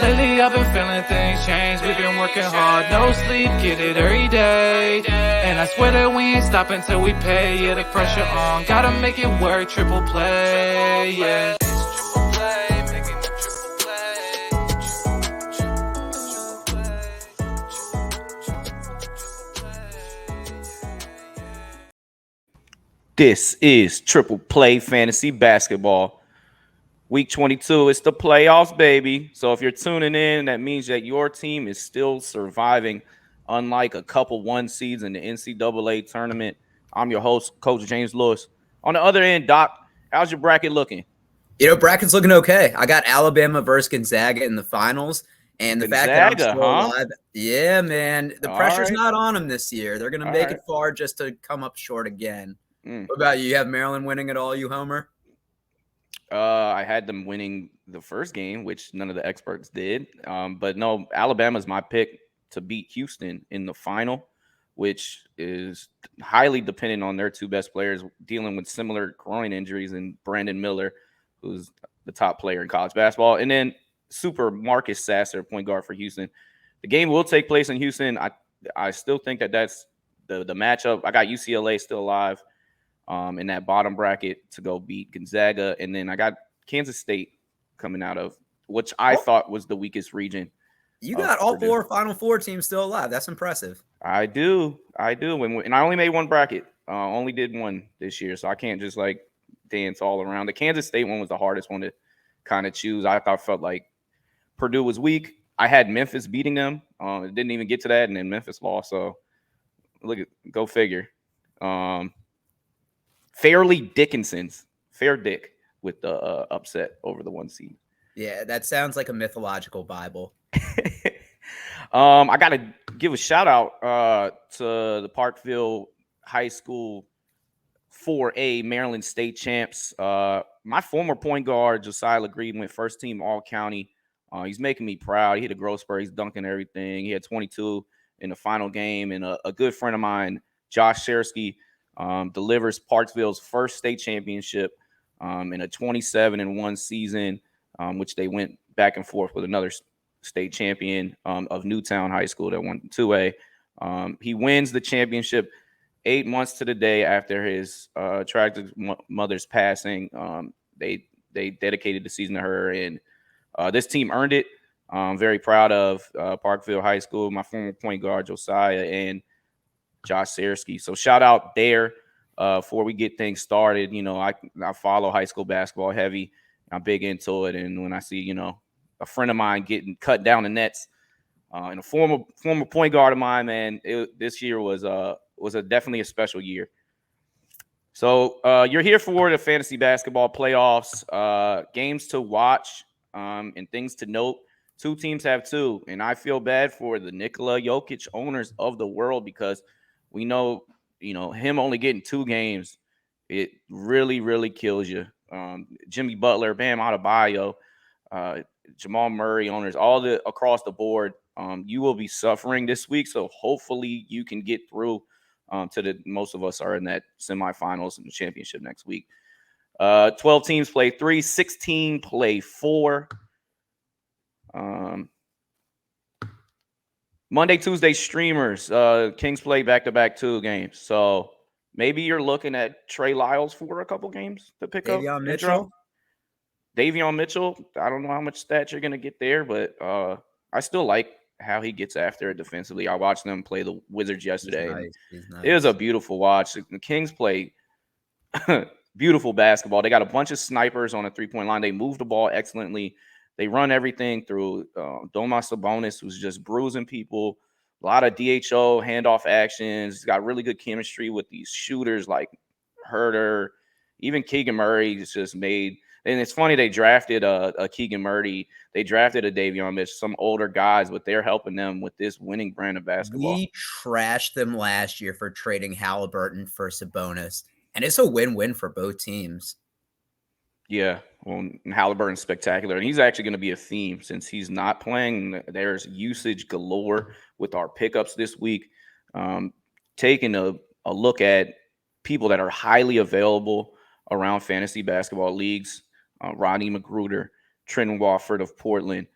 Lately I've been feeling things change. We've been working hard, no sleep, get it every day. And I swear that we ain't stopping till we pay. Yeah, the pressure on, gotta make it work. Triple play, yeah. This is Triple Play Fantasy Basketball. Week 22, it's the playoffs, baby. So if you're tuning in, that means that your team is still surviving, unlike a couple one seeds in the NCAA tournament. I'm your host, Coach James Lewis. On the other end, Doc, how's your bracket looking? Bracket's looking okay. I got Alabama versus Gonzaga in the finals. And the fact that I'm still alive, yeah, man, the pressure's not on them this year. They're going to make it far just to come up short again. What about you? You have Maryland winning at all, you homer? I had them winning the first game, which none of the experts did. But no, Alabama's my pick to beat Houston in the final, which is highly dependent on their two best players dealing with similar groin injuries, and Brandon Miller, who's the top player in college basketball, and then super Marcus Sasser, point guard for Houston. The game will take place in Houston. I still think that's the matchup. I got UCLA still alive in that bottom bracket to go beat Gonzaga. And then I got Kansas State coming out of, which I thought was the weakest region. You got all four Final Four teams still alive. That's impressive. I do. And I only made one bracket. Only did one this year, so I can't just like dance all around. The Kansas State one was the hardest one to kind of choose. I felt like Purdue was weak. I had Memphis beating them. It didn't even get to that, and then Memphis lost. So go figure. Fairleigh Dickinson's Fair Dick with the upset over the one seed. Yeah, that sounds like a mythological Bible. I got to give a shout out to the Parkville High School 4A Maryland State champs. My former point guard, Josiah LeGree, went first team All-County. He's making me proud. He hit a growth spurt. He's dunking everything. He had 22 in the final game. And a good friend of mine, Josh Shersky, delivers Parkville's first state championship in a 27-1 season, which they went back and forth with another state champion of Newtown High School that won 2A. He wins the championship 8 months to the day after his tragic mother's passing. They dedicated the season to her, and this team earned it. I'm very proud of Parkville High School, my former point guard Josiah and Josh Sersky. So shout out there before we get things started. You know, I follow high school basketball heavy. I'm big into it, and when I see a friend of mine getting cut down the nets, and a former point guard of mine, man, this year was definitely a special year. So you're here for the fantasy basketball playoffs, games to watch, and things to note. Two teams have two, and I feel bad for the Nikola Jokic owners of the world because we know, him only getting 2 games, it really, really kills you. Jimmy Butler, Bam Adebayo, Jamal Murray owners, all across the board, you will be suffering this week. So hopefully you can get through most of us are in that semifinals and the championship next week. 12 teams play 3, 16 play 4. Monday, Tuesday streamers, Kings play back-to-back 2 games. So maybe you're looking at Trey Lyles for a couple games to pick up. Davion Mitchell, I don't know how much stats you're going to get there, but I still like how he gets after it defensively. I watched them play the Wizards yesterday. He's nice. It was a beautiful watch. The Kings play beautiful basketball. They got a bunch of snipers on a three-point line. They move the ball excellently. They run everything through. Domas Sabonis was just bruising people. A lot of DHO handoff actions. He's got really good chemistry with these shooters like Herter. Even Keegan Murray is just made. And it's funny, they drafted a Keegan Murray. They drafted a Davion Mitchell, some older guys, but they're helping them with this winning brand of basketball. We trashed them last year for trading Halliburton for Sabonis, and it's a win-win for both teams. Yeah, well, Halliburton's spectacular, and he's actually going to be a theme since he's not playing. There's usage galore with our pickups this week. Taking a look at people that are highly available around fantasy basketball leagues. Rodney McGruder, Trendon Watford of Portland,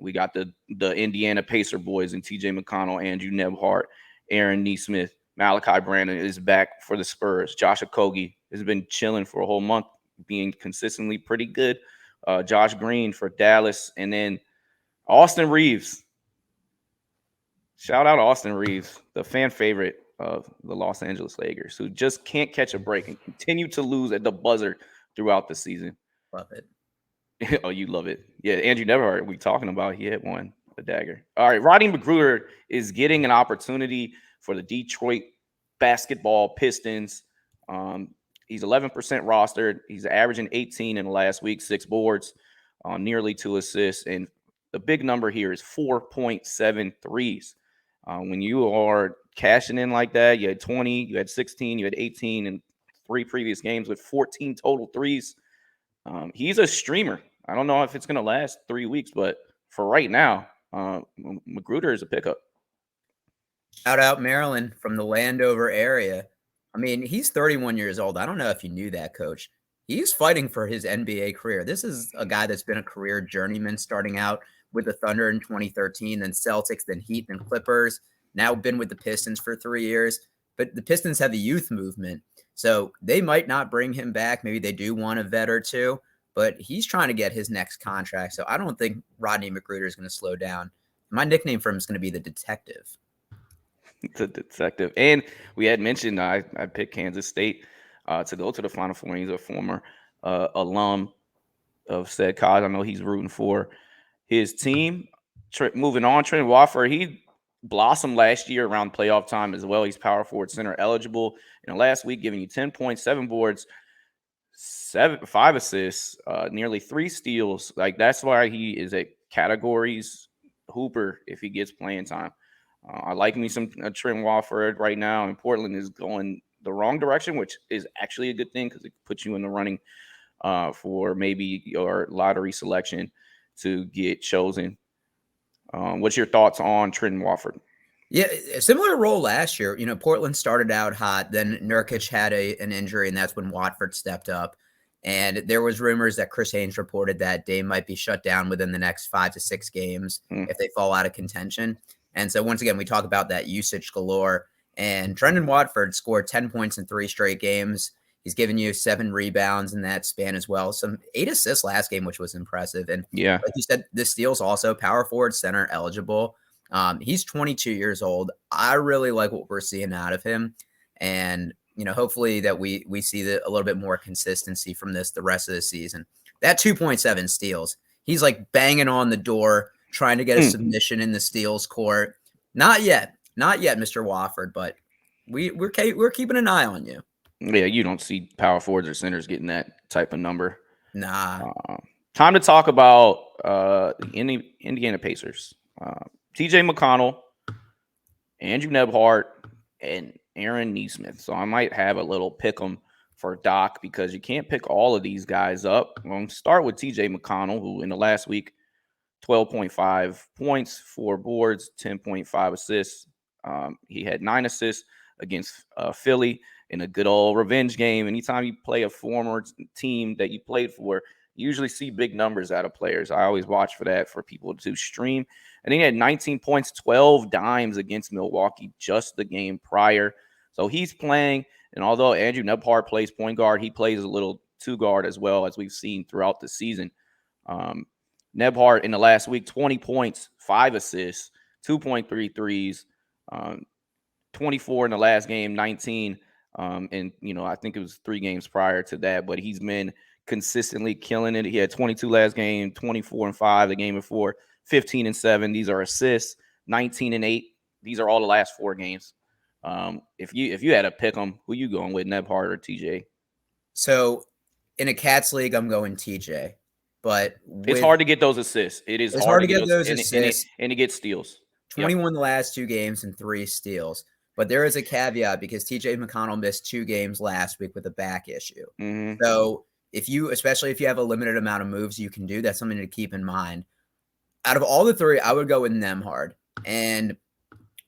we got the Indiana Pacer boys and TJ McConnell, Andrew Nembhard, Aaron Nesmith, Malaki Branham is back for the Spurs. Josh Okogie has been chilling for a whole month, being consistently pretty good. Josh Green for Dallas, and then Austin Reaves. Shout out to Austin Reaves, the fan favorite of the Los Angeles Lakers, who just can't catch a break and continue to lose at the buzzer throughout the season. Love it. Oh, you love it. Yeah, Andrew Nembhard, we talking about, he hit one, a dagger. All right, Rodney McGruder is getting an opportunity for the Detroit basketball Pistons. He's 11% rostered. He's averaging 18 in the last week, 6 boards, nearly 2 assists. And the big number here is 4.7 threes. When you are cashing in like that, you had 20, you had 16, you had 18 in 3 previous games with 14 total threes. He's a streamer. I don't know if it's going to last 3 weeks, but for right now, McGruder is a pickup. Shout out Maryland from the Landover area. I mean, he's 31 years old. I don't know if you knew that, Coach. He's fighting for his NBA career. This is a guy that's been a career journeyman, starting out with the Thunder in 2013, then Celtics, then Heat, then Clippers. Now been with the Pistons for 3 years. But the Pistons have a youth movement, so they might not bring him back. Maybe they do want a vet or two, but he's trying to get his next contract. So I don't think Rodney McGruder is going to slow down. My nickname for him is going to be the Detective. The Detective. And we had mentioned I picked Kansas State to go to the Final Four. He's a former alum of said college. I know he's rooting for his team. Moving on, Trendon Watford, he blossomed last year around playoff time as well. He's power forward center eligible. In the last week, giving you 10.7 boards, 5 assists, nearly 3 steals. Like, that's why he is a categories hooper if he gets playing time. I like me some Trendon Watford right now, and Portland is going the wrong direction, which is actually a good thing because it puts you in the running for maybe your lottery selection to get chosen. What's your thoughts on Trendon Watford? Yeah, a similar role last year. You know, Portland started out hot, then Nurkic had an injury, and that's when Watford stepped up. And there was rumors that Chris Haynes reported that Dame might be shut down within the next 5 to 6 games if they fall out of contention. And so once again, we talk about that usage galore. And Trendon Watford scored 10 points in 3 straight games. He's given you 7 rebounds in that span as well. Some 8 assists last game, which was impressive. And yeah, like you said, the steals also power forward, center eligible. He's 22 years old. I really like what we're seeing out of him. And, you know, hopefully that we see a little bit more consistency from this the rest of the season. That 2.7 steals, he's like banging on the door, trying to get a submission in the steals court. Not yet, Mr. Watford, but we're keeping an eye on you. Yeah, you don't see power forwards or centers getting that type of number. Nah. Time to talk about the Indiana Pacers. TJ McConnell, Andrew Nembhard, and Aaron Nesmith. So I might have a little pick 'em for Doc because you can't pick all of these guys up. I'm going to start with TJ McConnell, who in the last week, 12.5 points, 4 boards, 10.5 assists. He had 9 assists against Philly in a good old revenge game. Anytime you play a former team that you played for, you usually see big numbers out of players. I always watch for that for people to stream. And he had 19 points, 12 dimes against Milwaukee just the game prior. So he's playing. And although Andrew Nembhard plays point guard, he plays a little 2 guard as well, as we've seen throughout the season. Nembhard in the last week, 20 points, 5 assists, 2.3 threes, 24 in the last game, 19. And, you know, I think it was 3 games prior to that, but he's been consistently killing it. He had 22 last game, 24 and 5 the game before, 15 and 7. These are assists, 19 and 8. These are all the last 4 games. If you had to pick them, who you going with, Nembhard or TJ? So in a Cats league, I'm going TJ. But it's hard to get those assists. It's hard to get those assists and to get steals. 21 the last 2 games and 3 steals. But there is a caveat because TJ McConnell missed 2 games last week with a back issue. So especially if you have a limited amount of moves you can do, that's something to keep in mind. Out of all the 3, I would go with Nembhard. And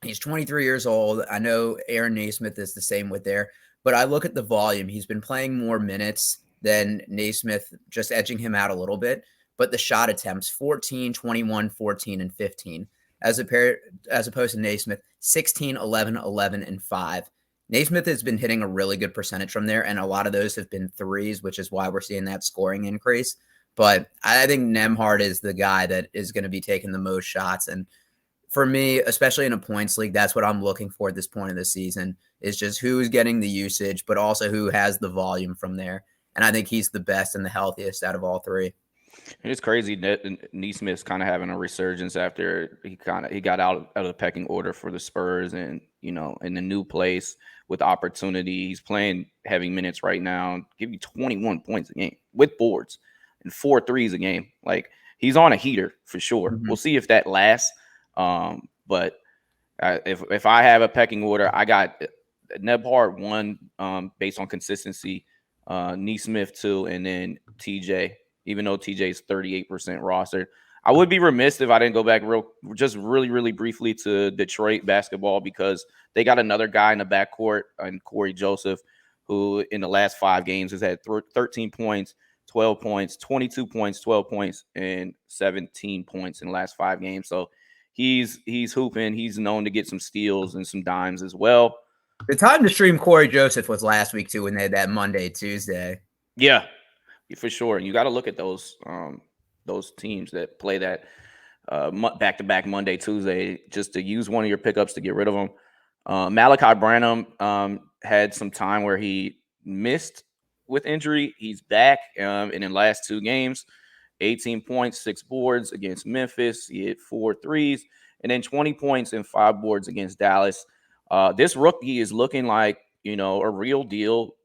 he's 23 years old. I know Aaron Nesmith is the same with there. But I look at the volume. He's been playing more minutes than Nesmith, just edging him out a little bit. but the shot attempts 14, 21, 14, and 15, as opposed to Nesmith 16, 11, 11, and 5. Nesmith has been hitting a really good percentage from there, and a lot of those have been threes, which is why we're seeing that scoring increase. But I think Nembhard is the guy that is going to be taking the most shots. And for me, especially in a points league, that's what I'm looking for at this point of the season, is just who's getting the usage, but also who has the volume from there. And I think he's the best and the healthiest out of all three. And it's crazy that Nesmith's kind of having a resurgence after he got out of the pecking order for the Spurs, and in the new place with opportunity. He's playing heavy minutes right now. Give you 21 points a game with boards and 4 threes a game. Like, he's on a heater for sure. Mm-hmm. We'll see if that lasts. But if I have a pecking order, I got Nembhard 1 based on consistency, Nesmith 2, and then TJ. Even though TJ's 38% rostered, I would be remiss if I didn't go back really briefly to Detroit basketball, because they got another guy in the backcourt, and Corey Joseph, who in the last 5 games has had 13 points, 12 points, 22 points, 12 points, and 17 points in the last 5 games. So he's hooping. He's known to get some steals and some dimes as well. The time to stream Corey Joseph was last week too, when they had that Monday, Tuesday. Yeah. For sure. You got to look at those teams that play that back-to-back Monday, Tuesday, just to use one of your pickups to get rid of them. Malaki Branham had some time where he missed with injury. He's back, and in the last 2 games, 18 points, 6 boards against Memphis. He hit 4 threes, and then 20 points and 5 boards against Dallas. This rookie is looking like, a real deal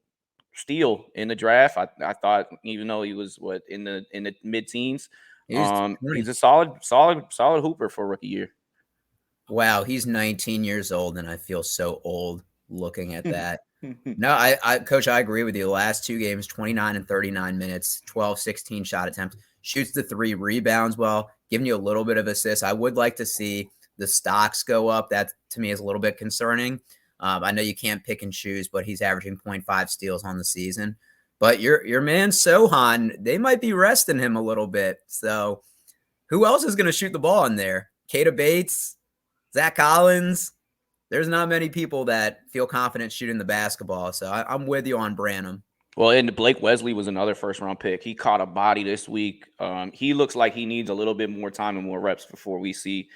steal in the draft. I thought, even though he was in the mid-teens, he's a solid hooper for rookie year. Wow, he's 19 years old, and I feel so old looking at that. No, Coach, I agree with you. The last 2 games, 29 and 39 minutes, 12, 16 shot attempts, shoots the 3, rebounds well, giving you a little bit of assists. I would like to see the stocks go up. That, to me, is a little bit concerning. I know you can't pick and choose, but he's averaging 0.5 steals on the season. But your man Sohan, they might be resting him a little bit. So who else is going to shoot the ball in there? Keita Bates, Zach Collins. There's not many people that feel confident shooting the basketball. So I'm with you on Branham. Well, and Blake Wesley was another first-round pick. He caught a body this week. He looks like he needs a little bit more time and more reps before we see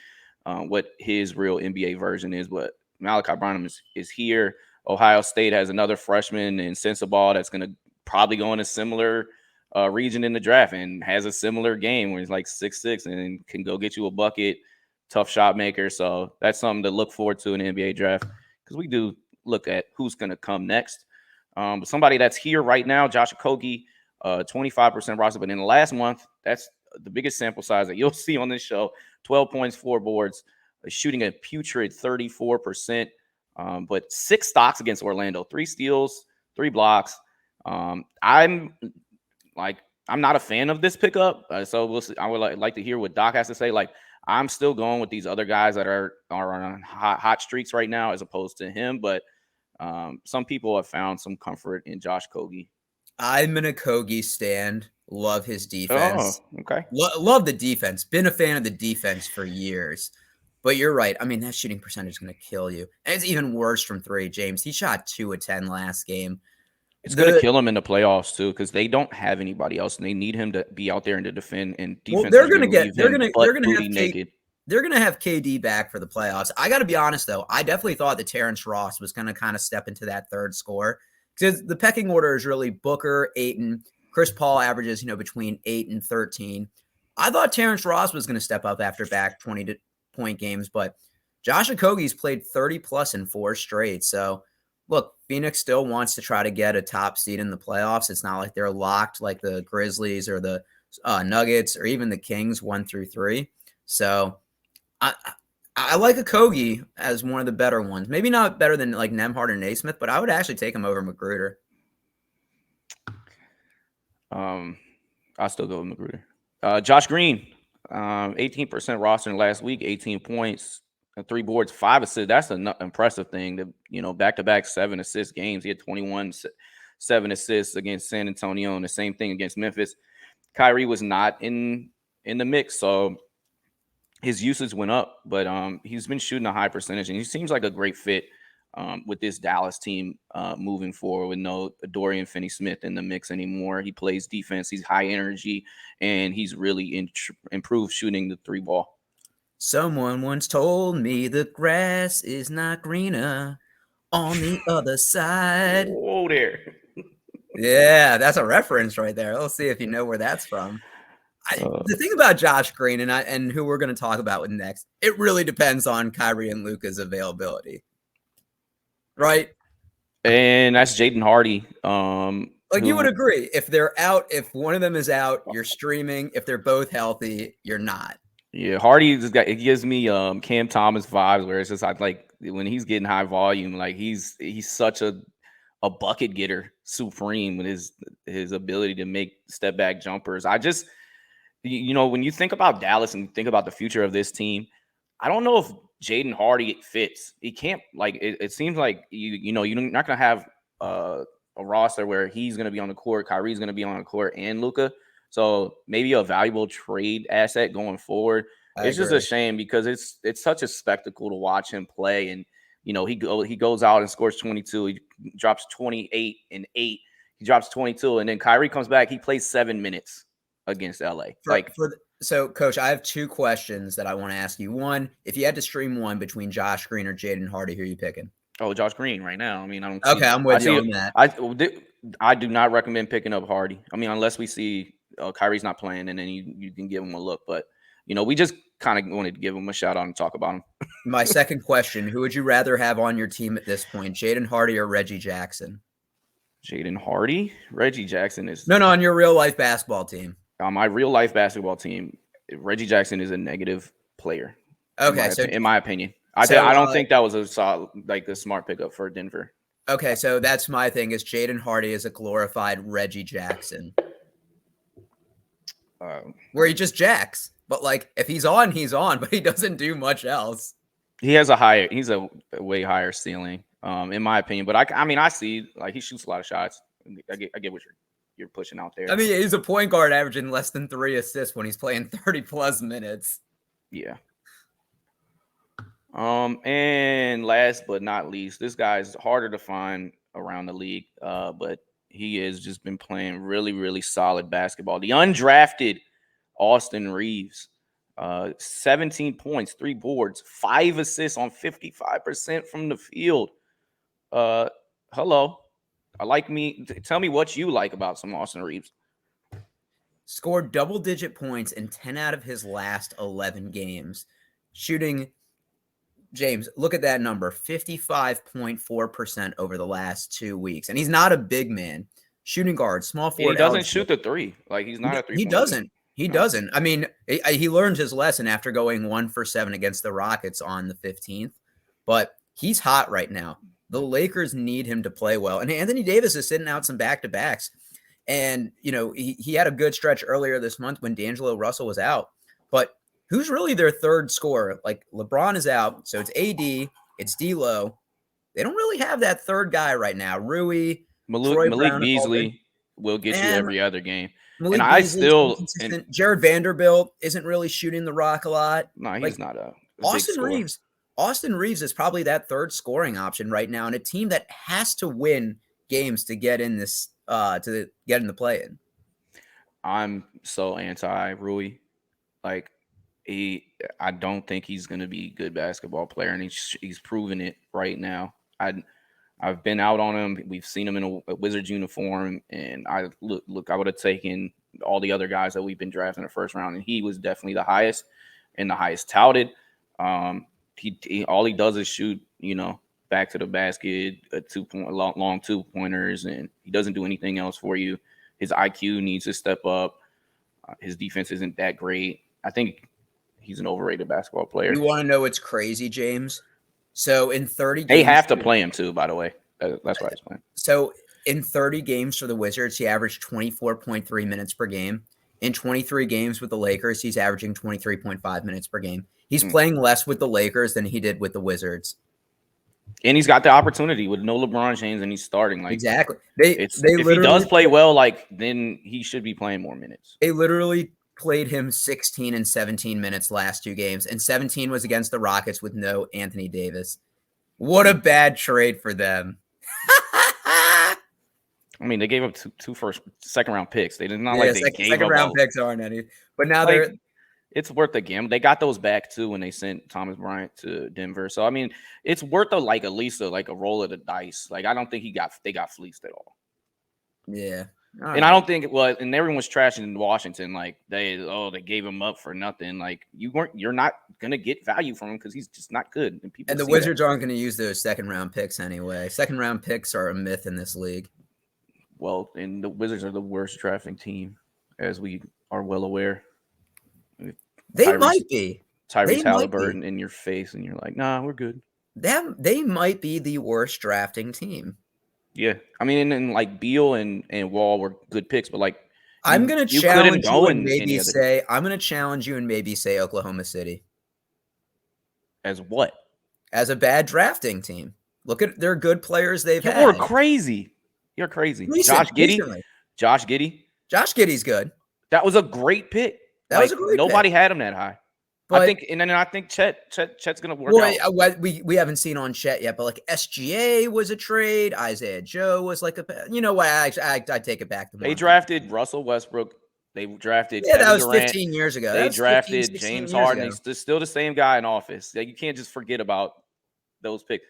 what his real NBA version is. But Malaki Branham is here. Ohio State has another freshman in Sensabaugh that's going to probably go in a similar region in the draft and has a similar game where he's like 6'6" and can go get you a bucket, tough shot maker. So that's something to look forward to in the NBA draft, because we do look at who's going to come next. But somebody that's here right now, Josh Okogie, 25% roster. But in the last month, that's the biggest sample size that you'll see on this show, 12 points, 4 boards. Shooting a putrid 34%, but 6 stocks against Orlando, 3 steals, 3 blocks. I'm not a fan of this pickup, so we'll see. I would like to hear what Doc has to say. Like, I'm still going with these other guys that are on hot streaks right now, as opposed to him. But some people have found some comfort in Josh Okogie. I'm an Okogie stand. Love his defense. Oh, okay. Love the defense. Been a fan of the defense for years. But you're right. I mean, that shooting percentage is going to kill you. And it's even worse from 3, James. He shot 2 of 10 last game. It's going to kill him in the playoffs, too, because they don't have anybody else, and they need him to be out there and to defend. And defense, they're going to have KD back for the playoffs. I got to be honest, though. I definitely thought that Terrence Ross was going to kind of step into that third score, because the pecking order is really Booker, Ayton, Chris Paul averages, between 8 and 13. I thought Terrence Ross was going to step up after back 20-point games, but Josh Okogie's played 30+ in 4 straight. So, look, Phoenix still wants to try to get a top seed in the playoffs. It's not like they're locked like the Grizzlies or the Nuggets or even the Kings 1 through 3. So, I like Okogie as one of the better ones. Maybe not better than like Nembhard or Nesmith, but I would actually take him over McGruder. I'll still go with McGruder. Josh Green, 18% roster in last week, 18 points, 3 boards, 5 assists. That's an impressive thing. Back-to-back 7 assist games. He had 21, 7 assists against San Antonio, and the same thing against Memphis. Kyrie was not in the mix, so his usage went up. But he's been shooting a high percentage, and he seems like a great fit with this Dallas team moving forward with no Dorian Finney-Smith in the mix anymore. He plays defense. He's high energy, and he's really improved shooting the 3 ball. Someone once told me the grass is not greener on the other side. Whoa there. Yeah, that's a reference right there. Let's see if you know where that's from. The thing about Josh Green and who we're going to talk about with next, it really depends on Kyrie and Luka's availability. Right? And that's Jaden Hardy. You would agree. If they're out, if one of them is out, you're streaming. If they're both healthy, you're not. Yeah, Hardy it gives me Cam Thomas vibes where it's just like when he's getting high volume, like he's such a bucket getter supreme with his ability to make step back jumpers. I just when you think about Dallas and think about the future of this team, I don't know if Jaden Hardy fits. He can't it seems like you're not gonna have a roster where he's gonna be on the court, Kyrie's gonna be on the court, and Luka. So maybe a valuable trade asset going forward. It's just a shame because it's such a spectacle to watch him play. And he goes out and scores 22. He drops 28 and 8. He drops 22, and then Kyrie comes back. He plays 7 minutes against LA. So, Coach, I have 2 questions that I want to ask you. One, if you had to stream one between Josh Green or Jaden Hardy, who are you picking? Oh, Josh Green right now. I mean, I don't. Okay, I'm with you on that. I do not recommend picking up Hardy. I mean, unless we see Kyrie's not playing, and then you can give him a look. But we just kind of wanted to give him a shout out and talk about him. My second question: who would you rather have on your team at this point, Jaden Hardy or Reggie Jackson? Jaden Hardy, Reggie Jackson is no on your real life basketball team. On my real life basketball team, Reggie Jackson is a negative player. Okay, in my opinion, I don't think that was a smart pickup for Denver. Okay, so that's my thing. Is Jaden Hardy is a glorified Reggie Jackson, where he just jacks. But if he's on, but he doesn't do much else. He's a way higher ceiling, in my opinion. But I see he shoots a lot of shots. I get what you're pushing out there. I mean, he's a point guard averaging less than 3 assists when he's playing 30 plus minutes. Yeah. And last but not least, this guy's harder to find around the league, but he has just been playing really, really solid basketball. The undrafted Austin Reaves, 17 points, 3 boards, 5 assists on 55% from the field. Hello. Tell me what you like about some Austin Reaves. Scored double-digit points in 10 out of his last 11 games. Shooting, James, look at that number, 55.4% over the last 2 weeks. And he's not a big man. Shooting guard, small forward. He doesn't shoot the 3. He's not a 3. He doesn't. He doesn't. I mean, he learned his lesson after going 1 for 7 against the Rockets on the 15th. But he's hot right now. The Lakers need him to play well. And Anthony Davis is sitting out some back-to-backs. And, he had a good stretch earlier this month when D'Angelo Russell was out. But who's really their third scorer? LeBron is out, so it's AD, it's D'Lo. They don't really have that third guy right now. Rui, Malik Beasley will get you every other game. Malik Jared Vanderbilt isn't really shooting the rock a lot. No, he's not a Austin Reaves. Austin Reaves is probably that third scoring option right now, and a team that has to win games to get in this to get in the play-in. I'm so anti Rui. I don't think he's going to be a good basketball player, and he's proven it right now. I've been out on him. We've seen him in a Wizards uniform, and I would have taken all the other guys that we've been drafting in the first round, and he was definitely the highest and the highest touted. He all he does is shoot, back to the basket, long 2-pointers, and he doesn't do anything else for you. His IQ needs to step up. His defense isn't that great. I think he's an overrated basketball player. You want to know what's crazy, James? So in 30 games, they have to play him too, by the way. That's why he's playing. So in 30 games for the Wizards, he averaged 24.3 minutes per game. In 23 games with the Lakers, he's averaging 23.5 minutes per game. He's playing less with the Lakers than he did with the Wizards. And he's got the opportunity with no LeBron James, and he's starting. Like exactly. If he does play well, like then he should be playing more minutes. They literally played him 16 and 17 minutes last 2 games, and 17 was against the Rockets with no Anthony Davis. What a bad trade for them. I mean, they gave up two second round picks. They did not like they gave second up round picks aren't any, but now it's worth the gamble. They got those back too when they sent Thomas Bryant to Denver. So I mean, it's worth at least a roll of the dice. Like I don't think they got fleeced at all. Yeah. All and right. I don't think and everyone was trashing in Washington like they gave him up for nothing. Like you're not gonna get value from him because he's just not good. And the Wizards aren't gonna use those second round picks anyway. Second round picks are a myth in this league. Well, and the Wizards are the worst drafting team, as we are well aware. They might be. Tyrese Halliburton in your face, and you're like, nah, we're good. They might be the worst drafting team. Yeah. I mean, and like Beal and Wall were good picks, but like I'm gonna challenge you and maybe say Oklahoma City. As what? As a bad drafting team. Look at their good players they've had. You're crazy. You're crazy. Josh Giddey. Josh Giddey's good. That was a great pick. Nobody had him that high. But I think Chet's gonna work out. We haven't seen on Chet yet, but like SGA was a trade. Isaiah Joe was like you know what? I take it back. They drafted Russell Westbrook. They drafted that was 15 years ago. They drafted James Harden. He's still the same guy in office. Like, you can't just forget about those picks.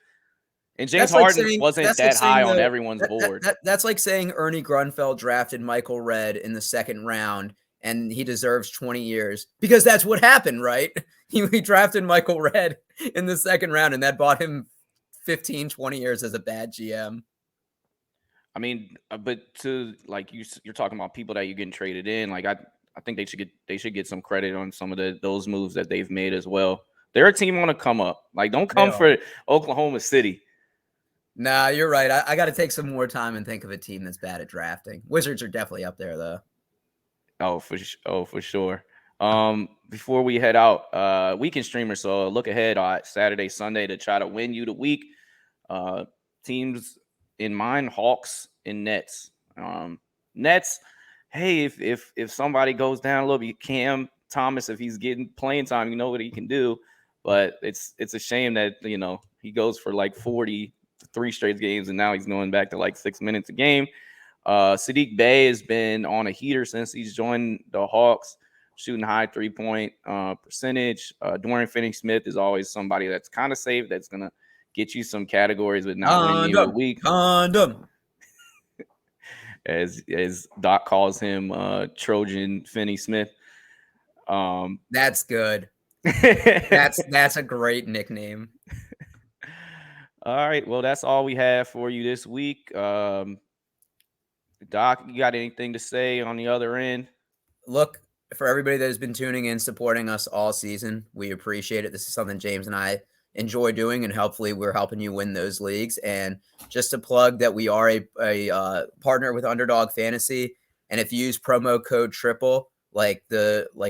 And James Harden wasn't that high on everyone's board. That's like saying Ernie Grunfeld drafted Michael Redd in the second round, and he deserves 20 years because that's what happened, right? He drafted Michael Redd in the second round, and that bought him 15, 20 years as a bad GM. I mean, but to like you're talking about people that you're getting traded in. Like I think they should get some credit on some of those moves that they've made as well. They're a team on to come up. Like don't come for Oklahoma City. Nah, you're right. I got to take some more time and think of a team that's bad at drafting. Wizards are definitely up there, though. Oh, for sure. Before we head out, weekend streamer. So look ahead on Saturday, Sunday to try to win you the week. Teams in mind: Hawks and Nets. Nets. Hey, if somebody goes down a little bit, Cam Thomas, if he's getting playing time, you know what he can do. But it's a shame that he goes for like 43 straight games, and now he's going back to like 6 minutes a game. Sadiq Bey has been on a heater since he's joined the Hawks, shooting high 3-point percentage. Dorian Finney-Smith is always somebody that's kind of safe, that's going to get you some categories, but not winning you a week. Condom. As Doc calls him, Trojan Finney-Smith. That's good. That's a great nickname. All right. Well, that's all we have for you this week. Doc, you got anything to say on the other end? Look, for everybody that has been tuning in, supporting us all season, we appreciate it. This is something James and I enjoy doing, and hopefully we're helping you win those leagues. And just to plug that we are a partner with Underdog Fantasy, and if you use promo code TRIPLE, like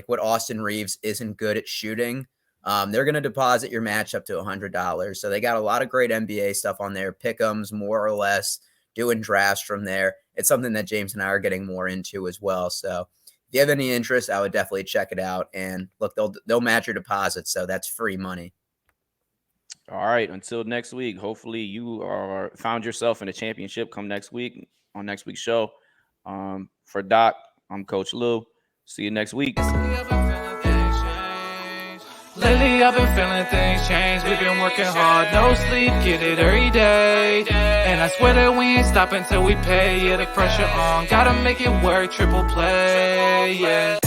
what Austin Reaves isn't good at shooting, they're going to deposit your match up to $100. So they got a lot of great NBA stuff on there, pick'ems, more or less, doing drafts from there. It's something that James and I are getting more into as well. So if you have any interest, I would definitely check it out. And look, they'll match your deposit, so that's free money. All right. Until next week, hopefully you found yourself in a championship come next week on next week's show. For Doc, I'm Coach Lou. See you next week. Lately I've been feeling things change. We've been working hard, no sleep, get it every day. And I swear that we ain't stopping till we pay. Yeah, the pressure on, gotta make it work, triple play, yeah.